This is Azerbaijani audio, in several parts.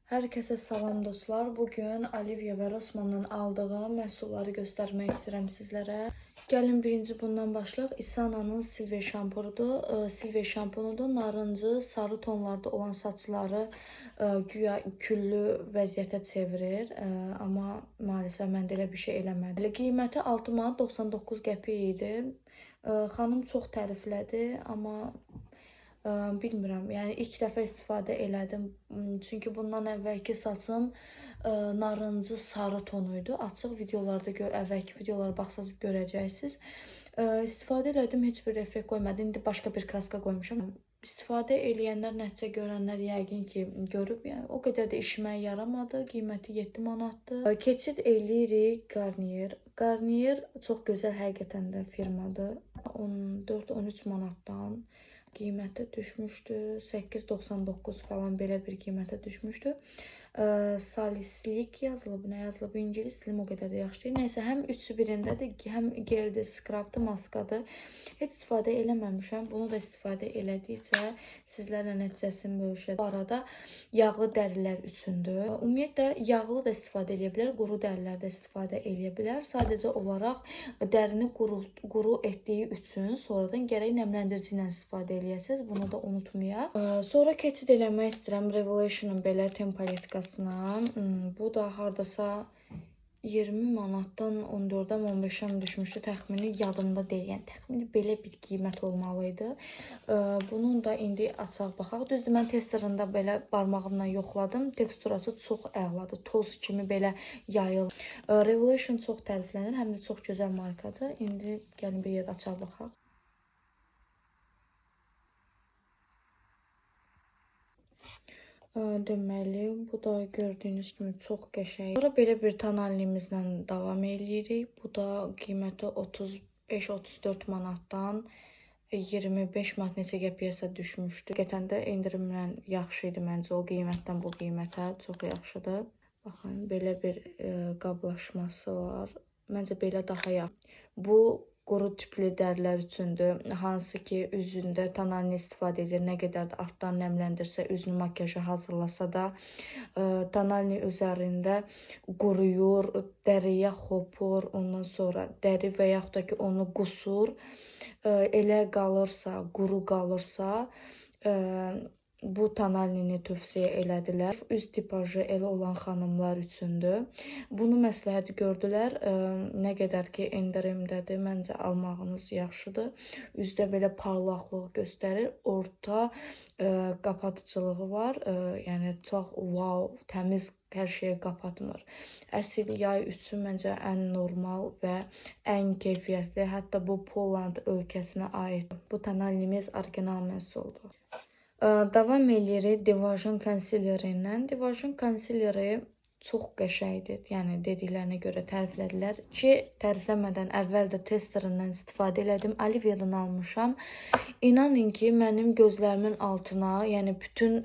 Herkese salam dostlar. Bugün Olivia və Rossmann'ın aldığı məhsulları göstərmək istəyirəm sizlərə. Gəlin birinci bundan başlayaq. Isana'nın Silver şampunudur. Silver şampunudur. Narıncı, sarı tonlarda olan saçları güya küllü vəziyyətə çevirir. Amma maalesef mən də elə bir şey eləmədim. Qiyməti 6 manat 99 qəpik idi. Xanım çox təriflədi, amma bilmirəm, yəni ilk dəfə istifadə elədim. Çünki bundan əvvəlki saçım narıncı sarı tonuydu. Açıq videolarda, əvvəlki videolara baxsaz görəcəksiniz. İstifadə elədim, heç bir effekt qoymadı. İndi başqa bir kraska qoymuşam. İstifadə eləyənlər, nəticə görənlər yəqin ki görüb, yəni o qədər də işimə yaramadı. Qiyməti 7 manatdır. Keçid eləyirik Garnier. Garnier çox gözəl həqiqətən də firmadır. 14-13 manatdan qiymətə düşmüşdü. 8.99 falan belə bir qiymətə düşmüşdü. Salislik yazılıb, nə yazılıb? İngilis dilim o qədər də yaxşı deyil. Nəysə, həm üçü birindədir, həm geldir, skrabdır, maskadır. Heç istifadə eləməmişəm. Bunu da istifadə elədikcə sizlərlə nəticəsini bölüşəcəm. Bu arada yağlı dərilər üçündür. Ümumiyyətlə yağlı da istifadə edə bilər, quru dərilər də istifadə edə bilər. Sadəcə olaraq dərini quru etdiyi üçün sonradan gərək nəmləndirici ilə istifadə eləyəsiniz. Bunu da unutmayaq. Sonra keçid eləmək istəyirəm Revelation'ın belə tempaletkasına. Bu da hardasa 20 manatdan 14-dən 15-ə düşmüşdü. Təxmini yadımda deyil. Yəni təxmini belə bir qiymət olmalıydı. Bunun da indi açaq baxaq. Düzdür, mən testerında belə barmağımla yoxladım. Teksturası çox əladır. Toz kimi belə yayılır. Revelation çox təriflənir. Həm də çox gözəl markadır. İndi gəlin bir yerdə açaq baxaq. Deməli, bu da gördüyünüz kimi çox qəşəng. Sonra belə bir tonallimizlə davam eləyirik. Bu da qiyməti 35-34 manatdan 25 manat neçə qəpiyəsə düşmüşdü. Həqiqətən də endirimlə yaxşı idi məncə o qiymətdən bu qiymətə. Çox yaxşıdır. Baxın, belə bir qablaşması var. Məncə belə daha yaxşı. Bu quru tipli dərilər üçündür. Hansı ki, üzündə tonalini istifadə edir. Nə qədər də altdan nəmləndirsə, üzünü makyajı hazırlasa da tonalini üzərində quruyur, dəriyə hopur, ondan sonra dəri və yaxud da ki, onu qusur. Elə qalırsa, quru qalırsa, bu tonalini tövsiyə elədilər. Üz tipajı elə olan xanımlar üçündür. Bunu məsləhət gördülər. Nə qədər ki, endirimdədir, məncə almağınız yaxşıdır. Üzdə belə parlaqlıq göstərir. Orta qapatıcılığı var. Yəni çox wow, təmiz hər şeyi qapatmır. Əsl yay üçün məncə ən normal və ən keyfiyyətli. Hətta bu Poland ölkəsinə aid. Bu tonalimiz orijinal məhsuldur. Davam eləyirik Divajon konsileri ilə. Divajon konsileri çox qəşəngdir. Yəni dediklərinə görə təriflədilər ki, tərifləmədən əvvəl də testerindən istifadə elədim. Olivia'dan almışam. İnanın ki, mənim gözlərimin altına, yəni bütün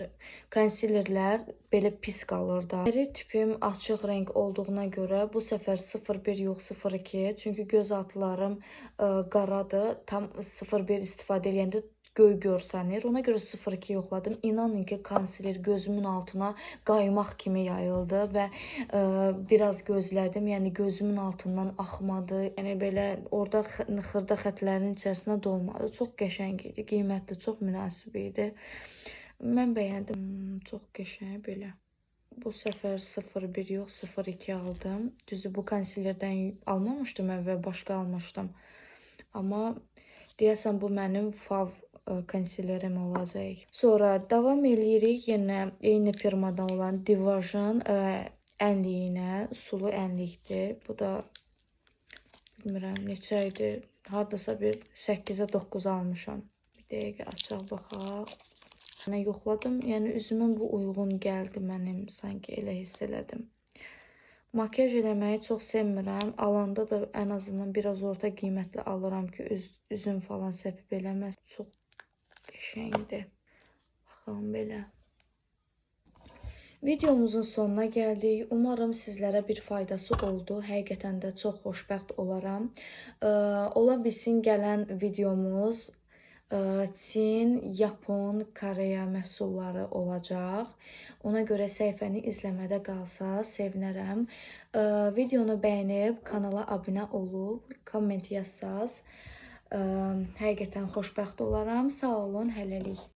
konsilerlər belə pis qalırdı. Dəri tipim açıq renk olduğuna görə bu səfər 01 yox 02. Çünki göz altlarım qaradır. Tam 01 istifadə eləyəndə göy görsənir. Ona görə 02 yoxladım. İnanın ki, konsiler gözümün altına qaymaq kimi yayıldı və biraz gözlədim. Yəni gözümün altından axmadı. Yəni belə orada xırda xətlərin içərisinə dolmadı. Çox qəşəng idi. Qiymətli, çox münasib idi. Mən bəyəndim. Çox qəşəng belə. Bu səfər 01 yox 02 aldım. Düzdür, bu konsilerdən almamışdım əvvəl, başqa almışdım. Amma deyəsən bu mənim fav konsilerim olacaq. Sonra davam eləyirik yenə eyni firmadan olan Divajon ənliyinə. Sulu ənlikdir. Bu da bilmirəm neçə idi. Hardasa bir 8-ə 9 almışam. Bir dəqiqə açaq baxaq. Mən yoxladım. Yəni üzümə bu uyğun gəldi mənim. Sanki elə hiss elədim. Makyaj eləməyi çox sevmirəm. Alanda da ən azından biraz orta qiymətli alıram ki, üzüm falan səpib eləməz. Çox qəşəngdir. Baxın belə. Videomuzun sonuna gəldik. Umarım sizlərə bir faydası oldu. Həqiqətən də çox xoşbəxt olaram. Ola bilsin gələn videomuz Çin, Yapon, Koreya məhsulları olacaq. Ona görə səhifəni izləmədə qalsaz sevinərəm. Videonu bəyənib kanala abunə olub komment yazsaz həqiqətən xoşbəxt olaram. Sağ olun, hələlik.